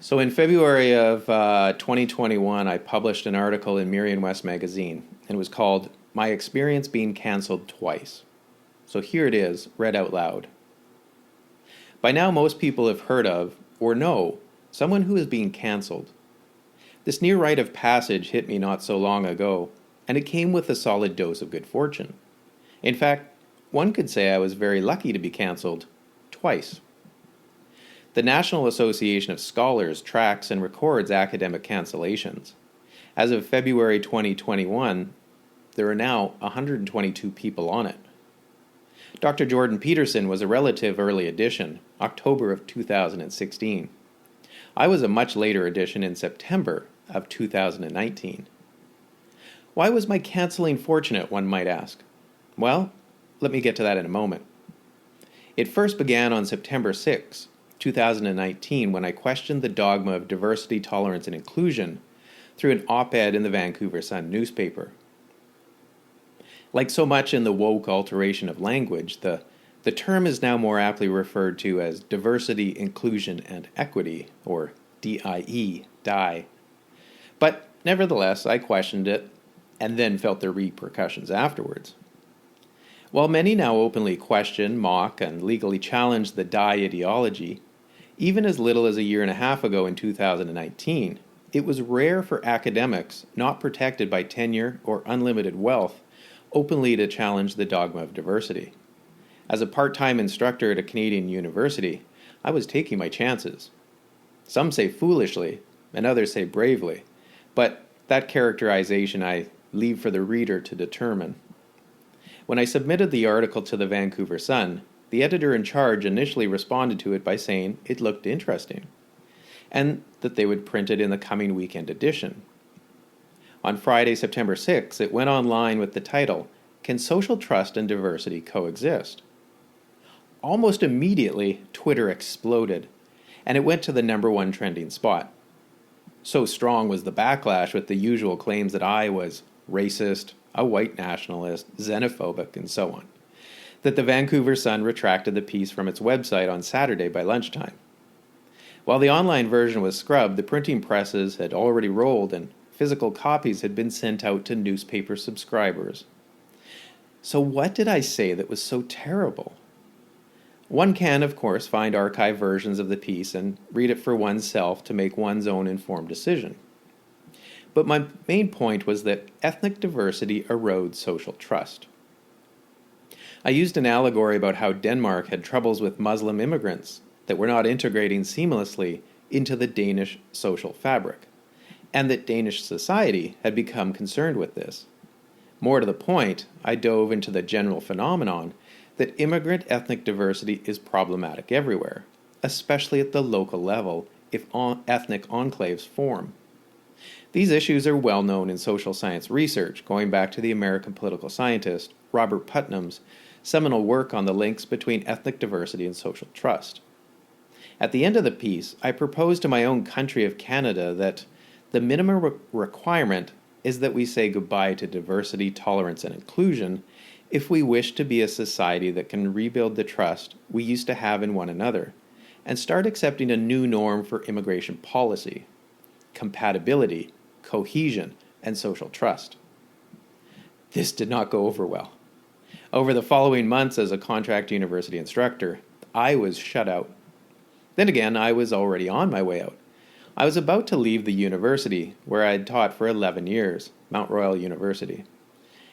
So in February of 2021, I published an article in Merriam-West magazine, and it was called My Experience Being Cancelled Twice. So here it is, read out loud. By now, most people have heard of, or know, someone who is being cancelled. This near rite of passage hit me not so long ago, and it came with a solid dose of good fortune. In fact, one could say I was very lucky to be cancelled twice. The National Association of Scholars tracks and records academic cancellations. As of February 2021, there are now 122 people on it. Dr. Jordan Peterson was a relative early addition, October of 2016. I was a much later addition in September of 2019. Why was my canceling fortunate, one might ask? Well, let me get to that in a moment. It first began on September 6, 2019, when I questioned the dogma of diversity, tolerance, and inclusion through an op-ed in the Vancouver Sun newspaper. Like so much in the woke alteration of language, the term is now more aptly referred to as diversity, inclusion, and equity, or DIE, DIE. But nevertheless, I questioned it and then felt the repercussions afterwards. While many now openly question, mock, and legally challenge the DIE ideology, even as little as a year and a half ago in 2019, it was rare for academics not protected by tenure or unlimited wealth openly to challenge the dogma of diversity. As a part-time instructor at a Canadian university, I was taking my chances. Some say foolishly, and others say bravely, but that characterization I leave for the reader to determine. When I submitted the article to the Vancouver Sun, the editor-in-charge initially responded to it by saying it looked interesting, and that they would print it in the coming weekend edition. On Friday, September 6, it went online with the title, Can Social Trust and Diversity Coexist? Almost immediately, Twitter exploded, and it went to the #1 trending spot. So strong was the backlash with the usual claims that I was racist, a white nationalist, xenophobic, and so on, that the Vancouver Sun retracted the piece from its website on Saturday by lunchtime. While the online version was scrubbed, the printing presses had already rolled and physical copies had been sent out to newspaper subscribers. So what did I say that was so terrible? One can, of course, find archived versions of the piece and read it for oneself to make one's own informed decision. But my main point was that ethnic diversity erodes social trust. I used an allegory about how Denmark had troubles with Muslim immigrants that were not integrating seamlessly into the Danish social fabric, and that Danish society had become concerned with this. More to the point, I dove into the general phenomenon that immigrant ethnic diversity is problematic everywhere, especially at the local level if ethnic enclaves form. These issues are well known in social science research, going back to the American political scientist Robert Putnam's seminal work on the links between ethnic diversity and social trust. At the end of the piece, I proposed to my own country of Canada that the minimum requirement is that we say goodbye to diversity, tolerance, and inclusion if we wish to be a society that can rebuild the trust we used to have in one another and start accepting a new norm for immigration policy, compatibility, cohesion, and social trust. This did not go over well. Over the following months as a contract university instructor, I was shut out. Then again, I was already on my way out. I was about to leave the university, where I had taught for 11 years, Mount Royal University,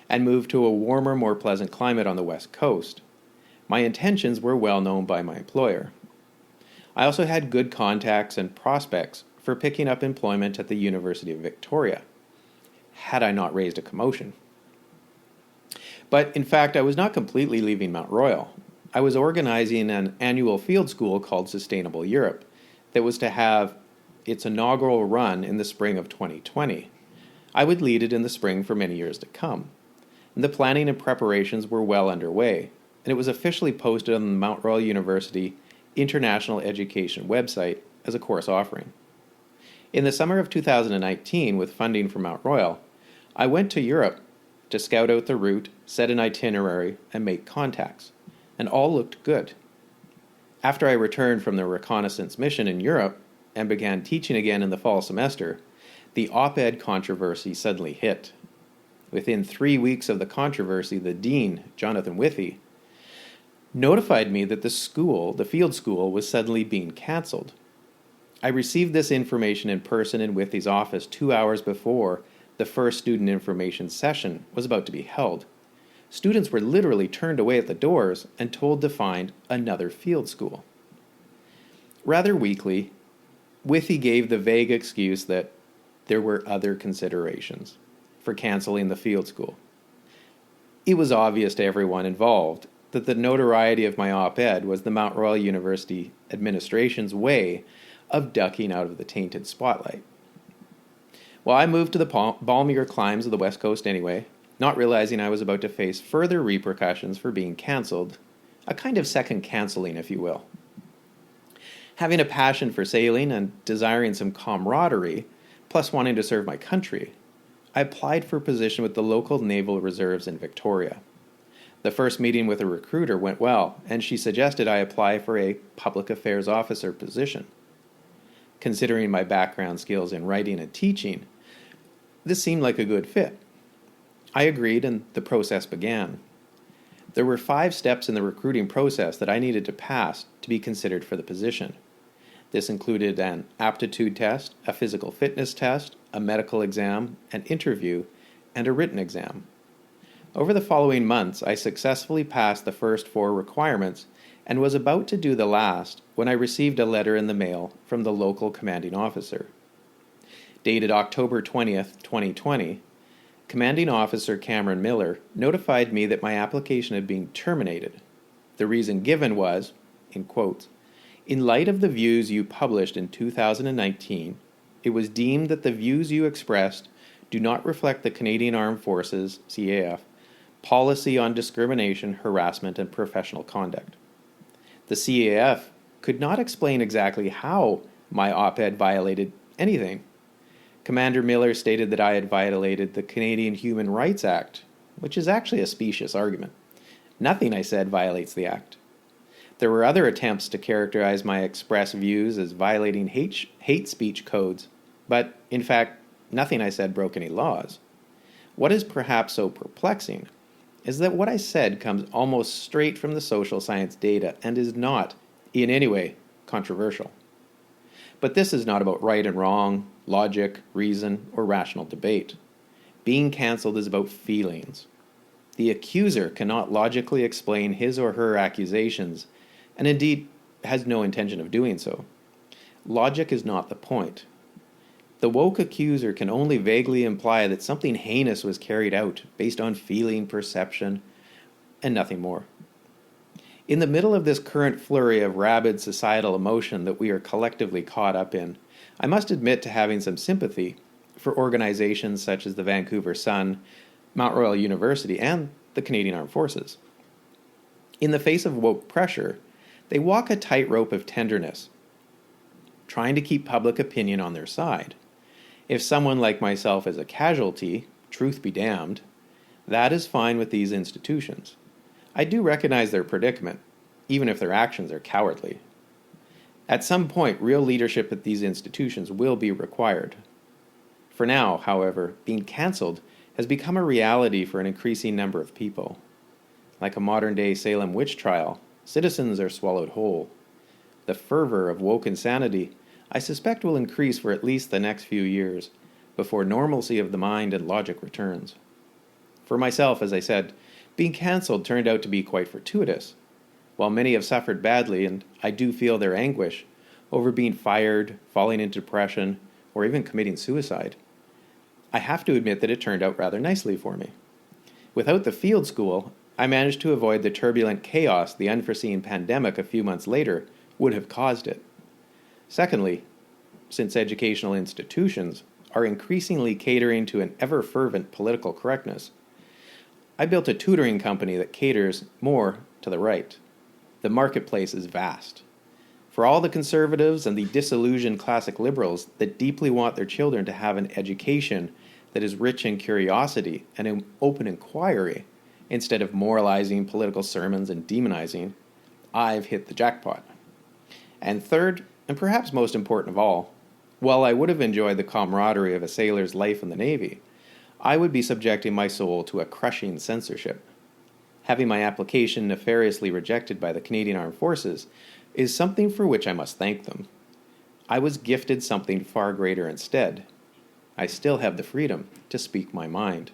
and move to a warmer, more pleasant climate on the West Coast. My intentions were well known by my employer. I also had good contacts and prospects for picking up employment at the University of Victoria, had I not raised a commotion. But in fact, I was not completely leaving Mount Royal. I was organizing an annual field school called Sustainable Europe that was to have its inaugural run in the spring of 2020. I would lead it in the spring for many years to come. And the planning and preparations were well underway, and it was officially posted on the Mount Royal University International Education website as a course offering. In the summer of 2019, with funding from Mount Royal, I went to Europe to scout out the route, set an itinerary, and make contacts, and all looked good. After I returned from the reconnaissance mission in Europe, and began teaching again in the fall semester, the op-ed controversy suddenly hit. Within 3 weeks of the controversy, the dean, Jonathan Withey, notified me that the field school, was suddenly being cancelled. I received this information in person in Withey's office 2 hours before the first student information session was about to be held. Students were literally turned away at the doors and told to find another field school. Rather weakly, Withey gave the vague excuse that there were other considerations for canceling the field school. It was obvious to everyone involved that the notoriety of my op-ed was the Mount Royal University administration's way of ducking out of the tainted spotlight. Well, I moved to the balmier climes of the West Coast anyway, not realizing I was about to face further repercussions for being cancelled, a kind of second cancelling, if you will. Having a passion for sailing and desiring some camaraderie, plus wanting to serve my country, I applied for a position with the local naval reserves in Victoria. The first meeting with a recruiter went well, and she suggested I apply for a public affairs officer position. Considering my background skills in writing and teaching, this seemed like a good fit. I agreed, and the process began. There were 5 steps in the recruiting process that I needed to pass to be considered for the position. This included an aptitude test, a physical fitness test, a medical exam, an interview, and a written exam. Over the following months, I successfully passed the first 4 requirements and was about to do the last when I received a letter in the mail from the local commanding officer. Dated October 20th, 2020, Commanding Officer Cameron Miller notified me that my application had been terminated. The reason given was, in quotes, "In light of the views you published in 2019, it was deemed that the views you expressed do not reflect the Canadian Armed Forces, CAF, policy on discrimination, harassment, and professional conduct." The CAF could not explain exactly how my op-ed violated anything. Commander Miller stated that I had violated the Canadian Human Rights Act, which is actually a specious argument. Nothing I said violates the Act. There were other attempts to characterize my express views as violating hate speech codes, but in fact, nothing I said broke any laws. What is perhaps so perplexing is that what I said comes almost straight from the social science data and is not, in any way, controversial. But this is not about right and wrong, logic, reason, or rational debate. Being cancelled is about feelings. The accuser cannot logically explain his or her accusations, and indeed has no intention of doing so. Logic is not the point. The woke accuser can only vaguely imply that something heinous was carried out based on feeling, perception, and nothing more. In the middle of this current flurry of rabid societal emotion that we are collectively caught up in, I must admit to having some sympathy for organizations such as the Vancouver Sun, Mount Royal University, and the Canadian Armed Forces. In the face of woke pressure, they walk a tightrope of tenderness, trying to keep public opinion on their side. If someone like myself is a casualty, truth be damned, that is fine with these institutions. I do recognize their predicament, even if their actions are cowardly. At some point, real leadership at these institutions will be required. For now, however, being cancelled has become a reality for an increasing number of people. Like a modern-day Salem witch trial, citizens are swallowed whole. The fervor of woke insanity, I suspect, will increase for at least the next few years, before normalcy of the mind and logic returns. For myself, as I said, being cancelled turned out to be quite fortuitous. While many have suffered badly, and I do feel their anguish, over being fired, falling into depression, or even committing suicide, I have to admit that it turned out rather nicely for me. Without the field school, I managed to avoid the turbulent chaos the unforeseen pandemic a few months later would have caused it. Secondly, since educational institutions are increasingly catering to an ever-fervent political correctness, I built a tutoring company that caters more to the right. The marketplace is vast. For all the conservatives and the disillusioned classic liberals that deeply want their children to have an education that is rich in curiosity and in open inquiry, instead of moralizing political sermons and demonizing, I've hit the jackpot. And third, And perhaps most important of all, while I would have enjoyed the camaraderie of a sailor's life in the Navy, I would be subjecting my soul to a crushing censorship. Having my application nefariously rejected by the Canadian Armed Forces is something for which I must thank them. I was gifted something far greater instead. I still have the freedom to speak my mind.